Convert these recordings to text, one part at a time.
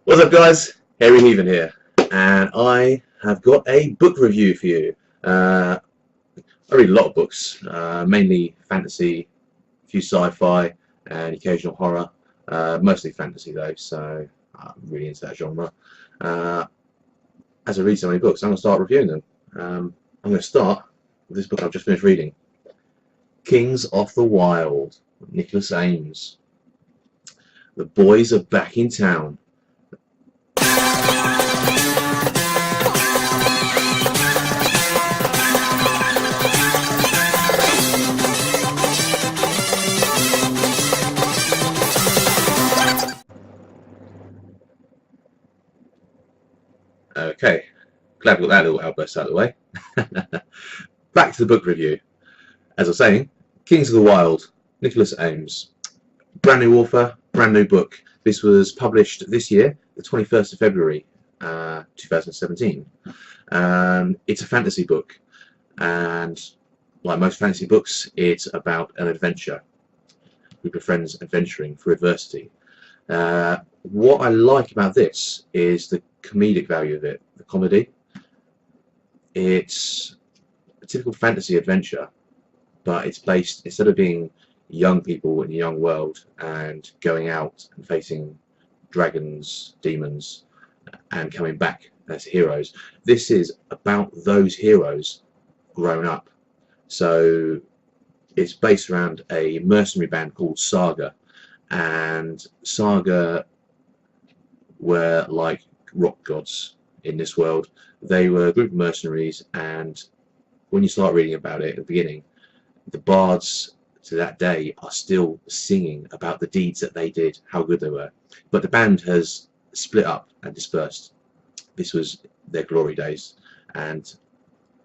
What's up, guys? Heathen here, and I have got a book review for you. I read a lot of books, mainly fantasy, a few sci-fi, and occasional horror. Mostly fantasy though, so I'm really into that genre. Uh, as I read so many books, I'm going to start reviewing them. I'm going to start with this book I've just finished reading, Kings of the Wyld, Nicholas Eames. The boys are back in town. Okay, glad we got that little outburst out of the way. Back to the book review. As I was saying, Kings of the Wyld, Nicholas Eames. Brand new author, brand new book. This was published this year, the 21st of February, 2017. It's a fantasy book, and like most fantasy books, it's about an adventure. A group of friends adventuring through adversity. What I like about this is the comedic value of it, the comedy. It's a typical fantasy adventure, but it's based, instead of being young people in a young world and going out and facing dragons, demons, and coming back as heroes, this is about those heroes grown up. So it's based around a mercenary band called Saga, and Saga were like rock gods in this world. They were a group of mercenaries, and when you start reading about it at the beginning, the bards to that day are still singing about the deeds that they did, how good they were. But the band has split up and dispersed. This was their glory days, and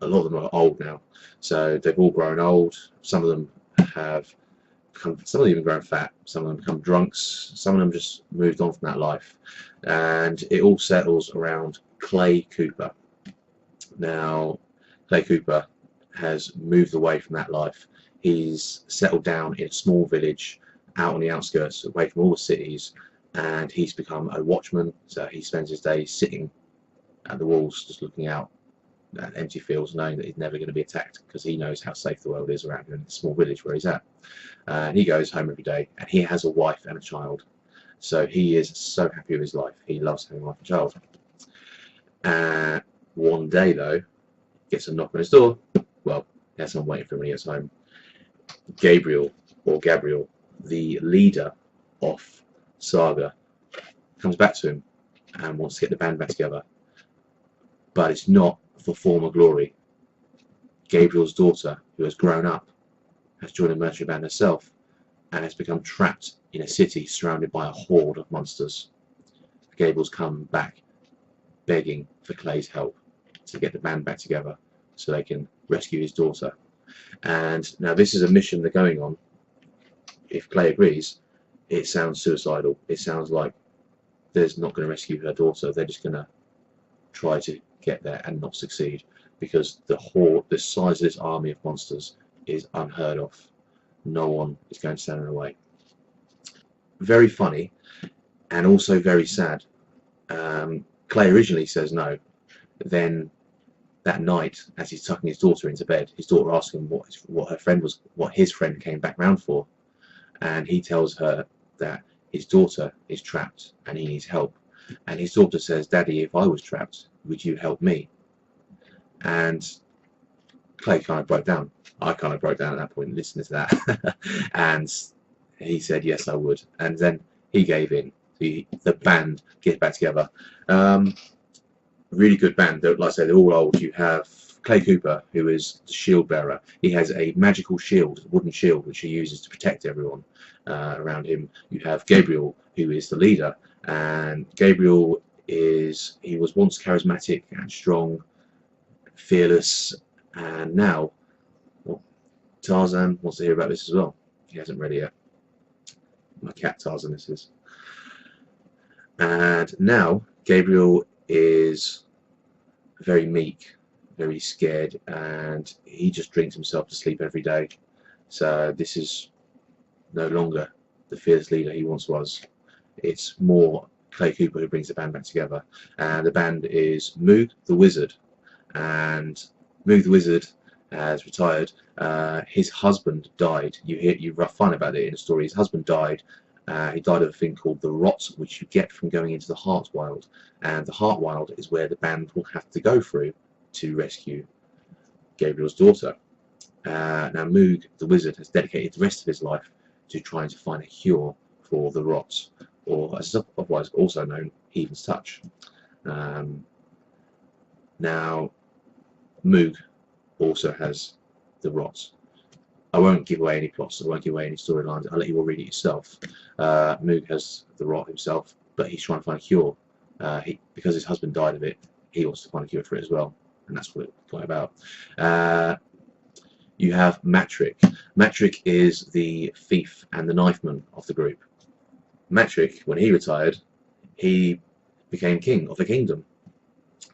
a lot of them are old now, so they've all grown old. Some of them have become, some of them even grown fat, some of them become drunks, some of them just moved on from that life, and it all settles around Clay Cooper. Now, Clay Cooper has moved away from that life. He's settled down in a small village out on the outskirts, away from all the cities, and he's become a watchman. So he spends his days sitting at the walls, just looking out at empty fields, knowing that he's never going to be attacked, because he knows how safe the world is around him in the small village where he's at. And he goes home every day, and he has a wife and a child. So he is so happy with his life. He loves having a wife and child. One day, though, gets a knock on his door. Well, he has someone waiting for him when he gets home. Gabriel, the leader of Saga, comes back to him and wants to get the band back together. But it's not for former glory. Gabriel's daughter, who has grown up, has joined a mercenary band herself and has become trapped in a city surrounded by a horde of monsters. Gabriel's come back begging for Clay's help to get the band back together so they can rescue his daughter. And now this is a mission they're going on. If Clay agrees, it sounds suicidal. It sounds like they're not going to rescue her daughter. They're just going to try to get there and not succeed, because the horde, the size of this army of monsters, is unheard of. No one is going to stand in the way. Very funny, and also very sad. Clay originally says no. Then that night, as he's tucking his daughter into bed, his daughter asks him what her friend was, what his friend came back round for, and he tells her that his daughter is trapped and he needs help. And his daughter says, "Daddy, if I was trapped, would you help me?" And Clay kind of broke down. I kind of broke down at that point listening to that. And he said, "Yes, I would." And then he gave in. The band gets back together. Really good band. Like I say, they're all old. You have Clay Cooper, who is the shield bearer. He has a magical shield, a wooden shield, which he uses to protect everyone around him. You have Gabriel, who is the leader, and Gabriel he was once charismatic and strong, fearless, and now, well, Tarzan wants to hear about this as well. He hasn't read it yet. My cat Tarzan, this is. And now Gabriel is very meek, very scared, and he just drinks himself to sleep every day. So this is no longer the fearless leader he once was. It's more Clay Cooper, who brings the band back together. And the band is Moog the Wizard. And Moog the Wizard has retired. His husband died. You find about it in the story. His husband died. He died of a thing called the rot, which you get from going into the Heart Wyld. And the Heart Wyld is where the band will have to go through to rescue Gabriel's daughter. Now Moog the Wizard has dedicated the rest of his life to trying to find a cure for the rot, or as otherwise also known, Heathen's touch. Now Moog also has the rot. I won't give away any plots, I won't give away any storylines, I'll let you all read it yourself. Moog has the rot himself, but he's trying to find a cure. Because his husband died of it, he wants to find a cure for it as well, and that's what it's all about. You have Matrick. Matrick is the thief and the knifeman of the group. Matrick, when he retired, he became king of the kingdom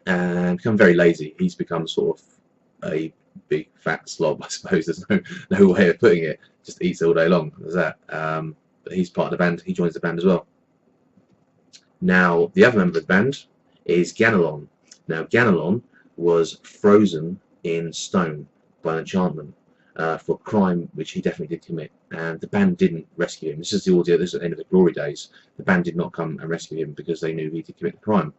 and become very lazy. He's become sort of a big fat slob, I suppose. There's no way of putting it. Just eats all day long. There's that. But he's part of the band. He joins the band as well. Now the other member of the band is Ganelon. Now Ganelon was frozen in stone by an enchantment for a crime which he definitely did commit, and the band didn't rescue him. This is the audio. This is at the end of the glory days. The band did not come and rescue him because they knew he did commit the crime.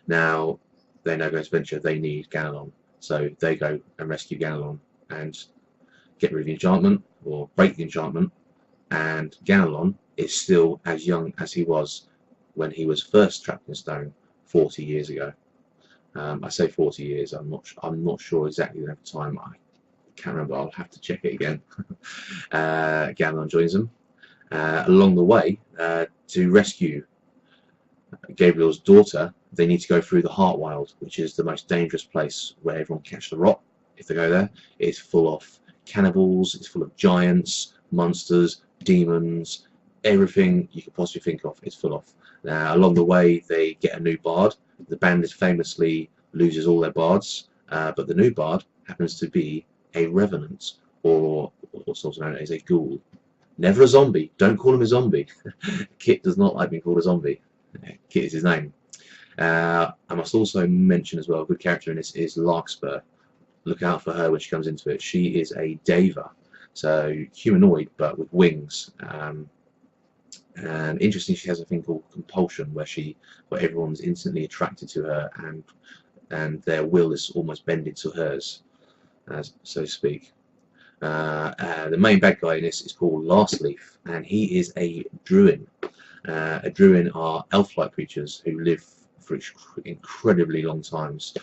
Now they're now going to venture. They need Ganelon, so they go and rescue Ganelon and get rid of the enchantment, or break the enchantment. And Ganelon is still as young as he was when he was first trapped in stone 40 years ago. I say 40 years. I'm not sure exactly the length of time. I can't remember. I'll have to check it again. Ganelon joins them along the way to rescue Gabriel's daughter. They need to go through the Heart Wyld, which is the most dangerous place where everyone can catch the rot if they go there. It's full of cannibals. It's full of giants, monsters, demons, everything you could possibly think of. It's full of. Along the way, they get a new bard. The band famously loses all their bards, but the new bard happens to be a revenant, or what's also known as a ghoul. Never a zombie. Don't call him a zombie. Kit does not like being called a zombie. Kit is his name. I must also mention as well, a good character in this is Larkspur. Look out for her when she comes into it. She is a Deva, so humanoid but with wings. And interesting, she has a thing called compulsion, where everyone's instantly attracted to her, and their will is almost bended to hers, so to speak. The main bad guy in this is called Lastleaf, and he is a druid. A druid are elf-like creatures who live for incredibly long times,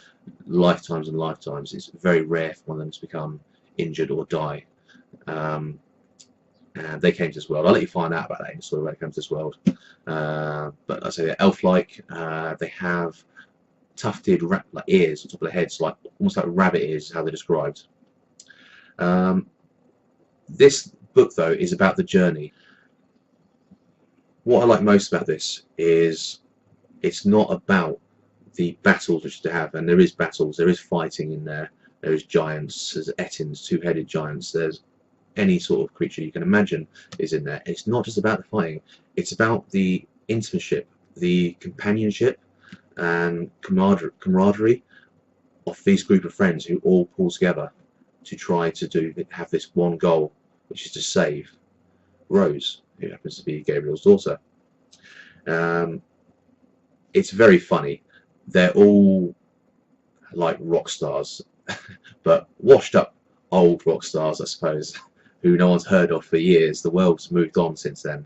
lifetimes and lifetimes. It's very rare for one of them to become injured or die. And they came to this world. I'll let you find out about that in the story when it comes to this world. But I say they're elf-like. They have tufted like ears on top of their heads, like almost like rabbit ears, is how they're described. This book, though, is about the journey. What I like most about this is it's not about the battles which they have, and there is battles, there is fighting in there. There is giants, there's Ettins, two-headed giants. There's any sort of creature you can imagine is in there. It's not just about the fighting, it's about the intimacy, the companionship and camaraderie of these group of friends who all pull together to try to have this one goal, which is to save Rose, who happens to be Gabriel's daughter. It's very funny. They're all like rock stars, but washed up old rock stars, I suppose, who no one's heard of for years. The world's moved on since then.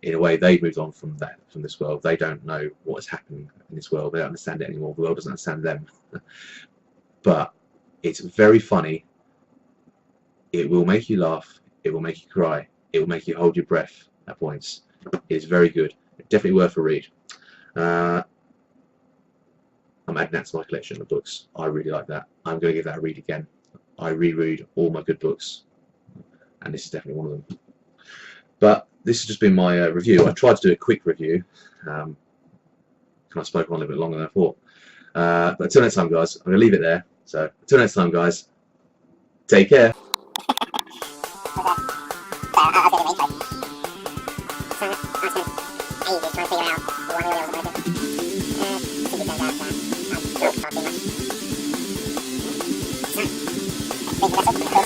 In a way, they've moved on from this world. They don't know what is happening in this world. They don't understand it anymore. The world doesn't understand them. But it's very funny. It will make you laugh. It will make you cry. It will make you hold your breath at points. It's very good. Definitely worth a read. I'm adding that to my collection of books. I really like that. I'm going to give that a read again. I reread all my good books, and this is definitely one of them. But this has just been my review. I tried to do a quick review. Kind of spoke on a little bit longer than I thought. But until next time, guys, I'm going to leave it there. So until next time, guys, take care. ages trying to figure out why the wheel was broken. Simply turns out that I don't talk too much. So, big vessel.